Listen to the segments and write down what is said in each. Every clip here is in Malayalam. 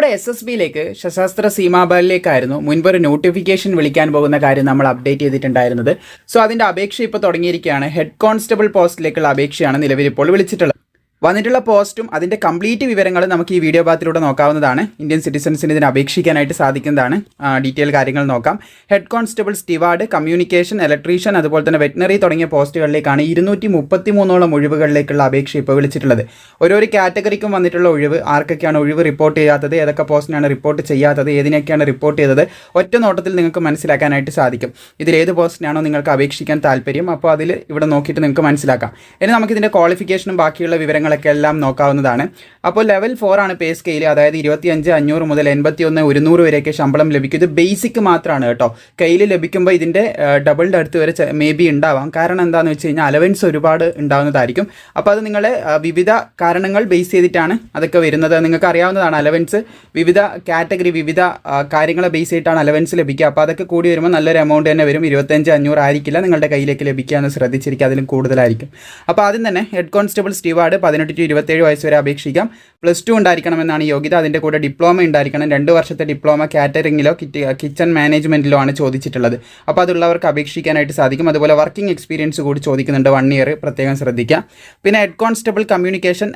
നമ്മുടെ SSBയിലേക്ക് സശസ്ത്ര സീമാബലിലേക്കായിരുന്നു മുൻപൊരു നോട്ടിഫിക്കേഷൻ വിളിക്കാൻ പോകുന്ന കാര്യം നമ്മൾ അപ്ഡേറ്റ് ചെയ്തിട്ടുണ്ടായിരുന്നത്. സോ അതിൻ്റെ അപേക്ഷ ഇപ്പോൾ തുടങ്ങിയിരിക്കുകയാണ്. ഹെഡ് കോൺസ്റ്റബിൾ പോസ്റ്റിലേക്കുള്ള അപേക്ഷയാണ് നിലവിലിപ്പോൾ വിളിച്ചിട്ടുള്ളത്. വന്നിട്ടുള്ള പോസ്റ്റും അതിൻ്റെ കംപ്ലീറ്റ് വിവരങ്ങൾ നമുക്ക് ഈ വീഡിയോ ഭാഗത്തിലൂടെ നോക്കാവുന്നതാണ്. ഇന്ത്യൻ സിറ്റിസൺസിന് ഇതിന് അപേക്ഷിക്കാനായിട്ട് സാധിക്കുന്നതാണ്. ഡീറ്റെയിൽ കാര്യങ്ങൾ നോക്കാം. Head constable, steward, communication, electrician, അതുപോലെ തന്നെ വെറ്റിനറി തുടങ്ങിയ പോസ്റ്റുകളിലേക്കാണ് 233 ഒഴിവുകളിലേക്കുള്ള അപേക്ഷ ഇപ്പോൾ വിളിച്ചിട്ടുള്ളത്. ഓരോ കാറ്റഗറിക്കും വന്നിട്ടുള്ള ഒഴിവ്, ആർക്കൊക്കെയാണ് ഒഴിവ് റിപ്പോർട്ട് ചെയ്യാത്തത്, ഏതൊക്കെ പോസ്റ്റിനാണ് റിപ്പോർട്ട് ചെയ്യാത്തത്, ഏതിനൊക്കെയാണ് റിപ്പോർട്ട് ചെയ്തത്, ഒറ്റ നോട്ടത്തിൽ നിങ്ങൾക്ക് മനസ്സിലാക്കാനായിട്ട് സാധിക്കും. ഇതിലേത് പോസ്റ്റിനാണോ നിങ്ങൾക്ക് അപേക്ഷിക്കാൻ താല്പര്യം, അപ്പോൾ അതിൽ ഇവിടെ നോക്കിയിട്ട് നിങ്ങൾക്ക് മനസ്സിലാക്കാം. ഇനി നമുക്കിതിൻ്റെ ക്വാളിഫിക്കേഷനും ബാക്കിയുള്ള വിവരങ്ങളൊക്കെ എല്ലാം നോക്കാവുന്നതാണ്. അപ്പോൾ ലെവൽ 4 ആണ് പേ സ്കെയിൽ. അതായത് 25,500 മുതൽ 81,100 വരെയൊക്കെ ശമ്പളം ലഭിക്കും. ഇത് ബേസിക് മാത്രമാണ് കേട്ടോ. കയ്യിൽ ലഭിക്കുമ്പോൾ ഇതിൻ്റെ ഡബിളിൻ്റെ അടുത്ത് വരെ മേ ബി ഉണ്ടാവാം. കാരണം എന്താണെന്ന് വെച്ച് കഴിഞ്ഞാൽ അലവൻസ് ഒരുപാട് ഉണ്ടാകുന്നതായിരിക്കും. അപ്പോൾ അത് നിങ്ങളെ വിവിധ കാരണങ്ങൾ ബേസ് ചെയ്തിട്ടാണ് അതൊക്കെ വരുന്നത്. നിങ്ങൾക്ക് അറിയാവുന്നതാണ്, അലവൻസ് വിവിധ കാറ്റഗറി, വിവിധ കാര്യങ്ങളെ ബേസ് ചെയ്തിട്ടാണ് അലവൻസ് ലഭിക്കുക. അപ്പോൾ അതൊക്കെ കൂടി വരുമ്പോൾ നല്ലൊരു എമൗണ്ട് തന്നെ വരും. 25,500 ആയിരിക്കില്ല നിങ്ങളുടെ കയ്യിലേക്ക് ലഭിക്കുക എന്ന് ശ്രദ്ധിച്ചിരിക്കുക, അതിലും കൂടുതലായിരിക്കും. അപ്പോൾ ആദ്യം തന്നെ ഹെഡ് കോൺസ്റ്റബിൾ, സ്റ്റിവാർഡ് 18 to 27 വയസ്സ് വരെ അപേക്ഷിക്കാം. +2 ഉണ്ടായിരിക്കണമെന്നാണ് യോഗ്യത. അതിൻ്റെ കൂടെ ഡിപ്ലോമ ഉണ്ടായിരിക്കണം. 2 വർഷത്തെ ഡിപ്ലോമ കാറ്ററിങ്ങിലോ കിച്ചൺ മാനേജ്മെൻറ്റിലോ ആണ് ചോദിച്ചിട്ടുള്ളത്. അപ്പോൾ അതുള്ളവർക്ക് അപേക്ഷിക്കാനായിട്ട് സാധിക്കും. അതുപോലെ വർക്കിംഗ് എക്സ്പീരിയൻസ് കൂടി ചോദിക്കുന്നുണ്ട്, 1 ഇയർ, പ്രത്യേകം ശ്രദ്ധിക്കുക. പിന്നെ ഹെഡ് കോൺസ്റ്റബിൾ കമ്മ്യൂണിക്കേഷൻ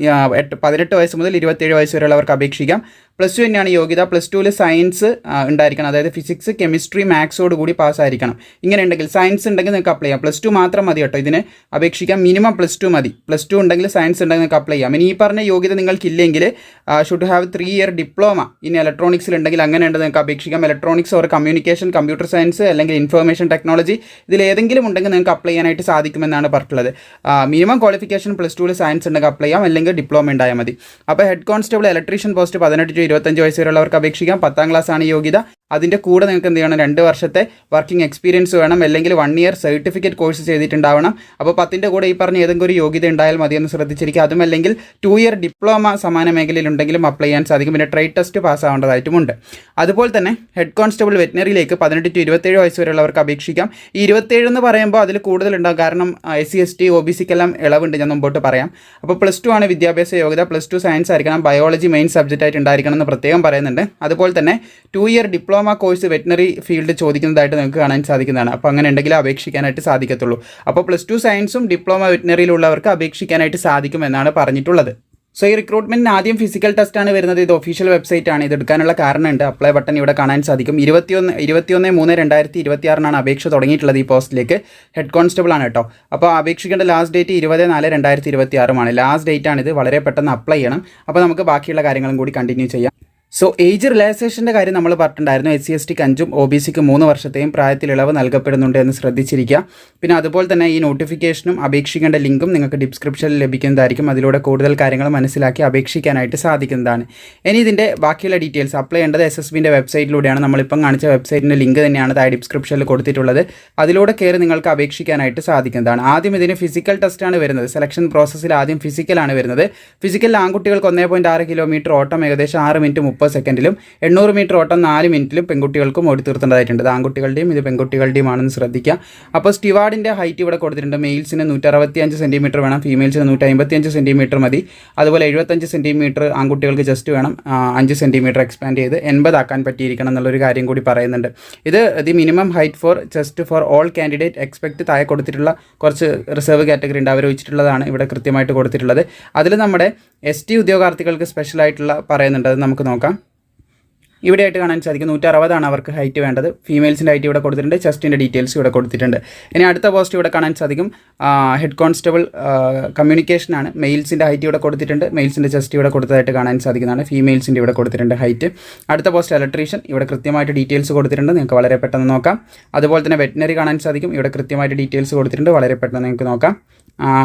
18 വയസ്സ് മുതൽ 27 വയസ്സ് വരെയുള്ളവർക്ക് അപേക്ഷിക്കാം. +2 തന്നെയാണ് യോഗ്യത. +2ൽ സയൻസ് ഉണ്ടായിരിക്കണം. അതായത് ഫിസിക്സ്, കെമിസ്ട്രി, മാത്സോട് കൂടി പാസ്സായിരിക്കണം. ഇങ്ങനെ ഉണ്ടെങ്കിൽ, സയൻസ് ഉണ്ടെങ്കിൽ നിങ്ങൾക്ക് അപ്ലൈ ചെയ്യാം. +2 മാത്രം മതി കേട്ടോ ഇതിന് അപേക്ഷിക്കാം. മിനിമം +2 മതി. +2 ഉണ്ടെങ്കിൽ, സയൻസ് ഉണ്ടെങ്കിൽ നിങ്ങൾക്ക് അപ്ലൈ ചെയ്യാം. ഇനി ഈ പറഞ്ഞ യോഗ്യത നിങ്ങൾക്കില്ലെങ്കിൽ ഷുഡ് ഹാവ് 3 ഇയർ ഡിപ്ലോമ ഇനി ഇലക്ട്രോണിക്സിൽ ഉണ്ടെങ്കിൽ അങ്ങനെ ഉണ്ട് നിങ്ങൾക്ക് അപേക്ഷിക്കാം. Electronics or communication, computer science അല്ലെങ്കിൽ ഇൻഫർമേഷൻ ടെക്നോളജി, ഇതിലേതെങ്കിലും ഉണ്ടെങ്കിൽ നിങ്ങൾക്ക് അപ്ലൈ ചെയ്യാനായിട്ട് സാധിക്കുമെന്നാണ് പറഞ്ഞിട്ടുള്ളത്. മിനിമം ക്വാളിഫിക്കേഷൻ +2ൽ സയൻസ് ഉണ്ടെങ്കിൽ അപ്ലൈ ചെയ്യാം, അല്ലെങ്കിൽ ഡിപ്ലോമ ഉണ്ടായാൽ മതി. അപ്പോൾ head constable electrician post 18 to 25 വയസ്സ് വരെയുള്ളവർക്ക് അപേക്ഷിക്കാം. 10ാം ക്ലാസ് ആണ് യോഗ്യത. അതിൻ്റെ കൂടെ നിങ്ങൾക്ക് എന്ത് ചെയ്യണം, 2 വർഷത്തെ വർക്കിംഗ് എക്സ്പീരിയൻസ് വേണം, അല്ലെങ്കിൽ 1 ഇയർ സർട്ടിഫിക്കറ്റ് കോഴ്സ് ചെയ്തിട്ടുണ്ടാവണം. അപ്പോൾ 10ൻ്റെ കൂടെ ഈ പറഞ്ഞ ഏതെങ്കിലും ഒരു യോഗ്യത ഉണ്ടായാൽ മതിയെന്ന് ശ്രദ്ധിച്ചിരിക്കുക. അതും അല്ലെങ്കിൽ 2 ഇയർ ഡിപ്ലോമ സമാന മേഖലയിലുണ്ടെങ്കിലും അപ്ലൈ ചെയ്യാൻ സാധിക്കും. പിന്നെ ട്രേഡ് ടെസ്റ്റ് പാസ്സാവേണ്ടതായിട്ടുമുണ്ട്. അതുപോലെ തന്നെ ഹെഡ് കോൺസ്റ്റബിൾ വെറ്റിനറിയിലേക്ക് 18 to 27 വയസ്സ് വരെയുള്ളവർക്ക് അപേക്ഷിക്കാം. ഈ 27 എന്ന് പറയുമ്പോൾ അതിൽ കൂടുതലുണ്ടാകും. കാരണം SC ST OBCക്കെല്ലാം ഇളവുണ്ട്, ഞാൻ മുമ്പോട്ട് പറയാം. അപ്പോൾ +2 ആണ് വിദ്യാഭ്യാസ യോഗ്യത. +2 സയൻസ് ആയിരിക്കണം. ബയോളജി മെയിൻ സബ്ജക്റ്റ് ആയിട്ട് ഉണ്ടായിരിക്കണം എന്ന് പ്രത്യേകം പറയുന്നുണ്ട്. അതുപോലെ തന്നെ 2 year diploma course veterinary field ചോദിക്കുന്നതായിട്ട് നിങ്ങൾക്ക് കാണാൻ സാധിക്കുന്നതാണ്. അപ്പോൾ അങ്ങനെ ഉണ്ടെങ്കിൽ അപേക്ഷിക്കാനായിട്ട് സാധിക്കത്തുള്ളൂ. അപ്പോൾ +2 സയൻസും ഡിപ്ലോമ വെറ്റിനറിയിലുള്ളവർക്ക് അപേക്ഷിക്കാനായിട്ട് സാധിക്കുമെന്നാണ് പറഞ്ഞിട്ടുള്ളത്. സോ ഈ റിക്രൂട്ട്മെൻറ്റിന് ആദ്യം ഫിസിക്കൽ ടെസ്റ്റാണ് വരുന്നത്. ഇത് ഒഫീഷ്യൽ വെബ്സൈറ്റ് ആണ്. ഇത് എടുക്കാനുള്ള കാരണമുണ്ട്. അപ്ലൈ ബട്ടൺ ഇവിടെ കാണാൻ സാധിക്കും. 21/3/2026 അപേക്ഷ തുടങ്ങിയിട്ടുള്ളത് ഈ പോസ്റ്റിലേക്ക്. ഹെഡ് കോൺസ്റ്റബിൾ ആണ് കേട്ടോ. അപ്പോൾ അപേക്ഷിക്കേണ്ട ലാസ്റ്റ് ഡേറ്റ് 20/4/2026 ലാസ്റ്റ് ഡേറ്റ് ആണിത്. വളരെ പെട്ടെന്ന് അപ്ലൈ ചെയ്യണം. അപ്പോൾ നമുക്ക് ബാക്കിയുള്ള കാര്യങ്ങളും കൂടി കണ്ടിന്യൂ ചെയ്യാം. സോ ഏജ് റിലാക്സേഷൻ്റെ കാര്യം നമ്മൾ പറഞ്ഞിട്ടുണ്ടായിരുന്നു. SC STക്ക് 5ഉം OBCക്ക് 3 വർഷത്തെയും പ്രായത്തിൽ ഇളവ് നൽകപ്പെടുന്നുണ്ട് എന്ന് ശ്രദ്ധിച്ചിരിക്കുക. പിന്നെ അതുപോലെ തന്നെ ഈ നോട്ടിഫിക്കേഷനും അപേക്ഷിക്കേണ്ട ലിങ്കും നിങ്ങൾക്ക് ഡിസ്ക്രിപ്ഷനിൽ ലഭിക്കുന്നതായിരിക്കും. അതിലൂടെ കൂടുതൽ കാര്യങ്ങൾ മനസ്സിലാക്കി അപേക്ഷിക്കാനായിട്ട് സാധിക്കുന്നതാണ്. ഇനി ഇതിൻ്റെ ബാക്കിയുള്ള ഡീറ്റെയിൽസ് അപ്ലൈ ചെയ്യേണ്ടത് SSBൻ്റെ വെബ്സൈറ്റിലൂടെയാണ്. നമ്മളിപ്പം കാണിച്ച വെബ്സൈറ്റിൻ്റെ ലിങ്ക് തന്നെയാണ് താഴെ ഡിസ്ക്രിപ്ഷനിൽ കൊടുത്തിട്ടുള്ളത്. അതിലൂടെ കയറി നിങ്ങൾക്ക് അപേക്ഷിക്കാനായിട്ട് സാധിക്കുന്നതാണ്. ആദ്യം ഇതിന് ഫിസിക്കൽ ടെസ്റ്റാണ് വരുന്നത്. സെലക്ഷൻ പ്രോസസ്സിൽ ആദ്യം ഫിസിക്കലാണ് വരുന്നത്. ഫിസിക്കലിൽ ആൺകുട്ടികൾക്ക് 1.6 കിലോമീറ്റർ ഓട്ടം ഏകദേശം 6 മിനിറ്റ് 30 സെക്കൻഡിലും 800 മീറ്റർ ഓട്ടം 4 മിനിറ്റിലും പെൺകുട്ടികൾക്കും ഓടി തീർത്തേണ്ടതായിട്ടുണ്ട്. ഇത് ആൺകുട്ടികളുടെയും ഇത് പെൺകുട്ടികളുടെയും ആണെന്ന് ശ്രദ്ധിക്കുക. അപ്പോൾ സ്റ്റിവാർഡിൻ്റെ ഹൈറ്റ് ഇവിടെ കൊടുത്തിട്ടുണ്ട്. മെയിൽസിന് 165 സെൻറ്റിമീറ്റർ വേണം, ഫീമെയിൽസിന് 155 സെൻറ്റിമീറ്റർ മതി. അതുപോലെ 75 സെൻറ്റിമീറ്റർ ആൺകുട്ടികൾക്ക് ജസ്റ്റ് വേണം. 5 സെൻറ്റിമീറ്റർ എക്സ്പാൻഡ് ചെയ്ത് 80 ആക്കാൻ പറ്റിയിരിക്കണം എന്നുള്ളൊരു കാര്യം കൂടി പറയുന്നുണ്ട്. ഇത് the minimum height for chest for all candidate expect താഴെ കൊടുത്തിട്ടുള്ള കുറച്ച് റിസർവ് കാറ്റഗറി ഉണ്ട്, അവർ വെച്ചിട്ടുള്ളതാണ് ഇവിടെ കൃത്യമായിട്ട് കൊടുത്തിട്ടുള്ളത്. അതിൽ നമ്മുടെ ST ഉദ്യോഗാർത്ഥികൾക്ക് സ്പെഷ്യലായിട്ടുള്ള പറയുന്നുണ്ട്. അത് നമുക്ക് നോക്കാം. ഇവിടെയായിട്ട് കാണാൻ സാധിക്കും 160 അവർക്ക് ഹൈറ്റ് വേണ്ടത്. ഫീമെയിൽസിൻ്റെ ഹൈറ്റ് ഇവിടെ കൊടുത്തിട്ടുണ്ട്. ചെസ്റ്റിൻ്റെ ഡീറ്റെയിൽസ് ഇവിടെ കൊടുത്തിട്ടുണ്ട്. ഇനി അടുത്ത പോസ്റ്റ് ഇവിടെ കാണാൻ സാധിക്കും. ഹെഡ് കോൺസ്റ്റബിൾ കമ്മ്യൂണിക്കേഷനാണ്. മെയിൽസിൻ്റെ ഹൈറ്റ് ഇവിടെ കൊടുത്തിട്ടുണ്ട്. മെയിൽസിൻ്റെ ചെസ്റ്റ് ഇവിടെ കൊടുത്തതായിട്ട് കാണാൻ സാധിക്കുന്നതാണ്. ഫീമെയിൽസിൻ്റെ ഇവിടെ കൊടുത്തിട്ടുണ്ട് ഹൈറ്റ്. അടുത്ത പോസ്റ്റ് ഇലക്ട്രീഷ്യൻ. ഇവിടെ കൃത്യമായിട്ട് ഡീറ്റെയിൽസ് കൊടുത്തിട്ടുണ്ട്. നിങ്ങൾക്ക് വളരെ പെട്ടെന്ന് നോക്കാം. അതുപോലെ തന്നെ വെറ്റിനറി കാണാൻ സാധിക്കും. ഇവിടെ കൃത്യമായിട്ട് ഡീറ്റെയിൽസ് കൊടുത്തിട്ടുണ്ട്. വളരെ പെട്ടെന്ന് നിങ്ങൾക്ക് നോക്കാം.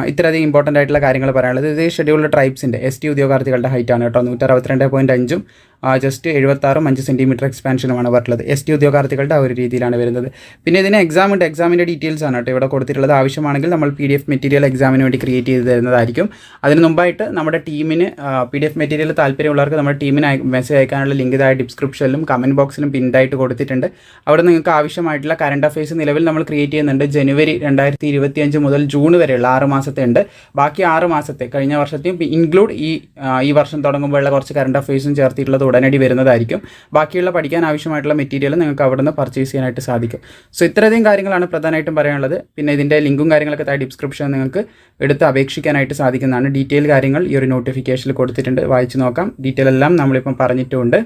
ഇത്രയധികം ഇമ്പോർട്ടൻ്റ് ആയിട്ടുള്ള കാര്യങ്ങൾ പറയാനുള്ളത്. ഇത് ഷെഡ്യൂൾഡ് ട്രൈബ്സിൻ്റെ ST ഉദ്യോഗാർത്ഥികളുടെ ഹൈറ്റാണ് കേട്ടോ. 162.5ഉം ജസ്റ്റ് 76 സെൻറ്റിമീറ്റർ എക്സ്പാൻഷനുമാണ് പറഞ്ഞിട്ടുള്ളത്. ST ഉദ്യോഗാർത്ഥികളുടെ ആ ഒരു രീതിയിലാണ് വരുന്നത്. പിന്നെ ഇതിന് എക്സാം ഉണ്ട്. എക്സാമിൻ്റെ ഡീറ്റെയിൽസ് ആണ് കേട്ടോ ഇവിടെ കൊടുത്തിട്ടുള്ളത്. ആവശ്യമാണെങ്കിൽ നമ്മൾ PDF മെറ്റീരിയൽ എക്സാമിന് വേണ്ടി ക്രിയേറ്റ് ചെയ്ത് തരുന്നതായിരിക്കും. അതിന് മുമ്പായിട്ട് നമ്മുടെ ടീമിന് PDF മെറ്റീരിയൽ താല്പര്യമുള്ളവർക്ക് നമ്മുടെ ടീമിന് മെസ്സേജ് അയക്കാനുള്ള ലിങ്ക് ഇതായ ഡിസ്ക്രിപ്ഷനിലും കമൻറ്റ് ബോക്സിലും പിൻഡായിട്ട് കൊടുത്തിട്ടുണ്ട്. അവിടെ നിങ്ങൾക്ക് ആവശ്യമായിട്ടുള്ള കറണ്ട് അഫയേഴ്സ് നിലവിൽ നമ്മൾ ക്രിയേറ്റ് ചെയ്യുന്നുണ്ട്. ജനുവരി 2025 മുതൽ ജൂൺ വരെയുള്ള 6 മാസത്തെ ഉണ്ട്. ബാക്കി 6 മാസത്തെ കഴിഞ്ഞ വർഷത്തെയും ഇൻക്ലൂഡ് ഈ വർഷം തുടങ്ങുമ്പോഴുള്ള കുറച്ച് കറണ്ട് അഫയേഴ്സും ചേർത്തിട്ടുള്ളത് ഉടനടി വരുന്നതായിരിക്കും. ബാക്കിയുള്ള പഠിക്കാൻ ആവശ്യമായിട്ടുള്ള മെറ്റീരിയൽ നിങ്ങൾക്ക് അവിടെ നിന്ന് പർച്ചേസ് ചെയ്യാനായിട്ട് സാധിക്കും. സോ ഇത്രയധികം കാര്യങ്ങളാണ് പ്രധാനമായിട്ടും പറയാനുള്ളത്. പിന്നെ ഇതിൻ്റെ ലിങ്കും കാര്യങ്ങളൊക്കെ താഴെ ഡിസ്ക്രിപ്ഷൻ നിങ്ങൾക്ക് എടുത്ത് അപേക്ഷിക്കാനായിട്ട് സാധിക്കുന്നതാണ്. ഡീറ്റെയിൽ കാര്യങ്ങൾ ഈ ഒരു നോട്ടിഫിക്കേഷനിൽ കൊടുത്തിട്ടുണ്ട്, വായിച്ച് നോക്കാം. ഡീറ്റെയിൽ എല്ലാം നമ്മളിപ്പം പറഞ്ഞിട്ടുമുണ്ട്.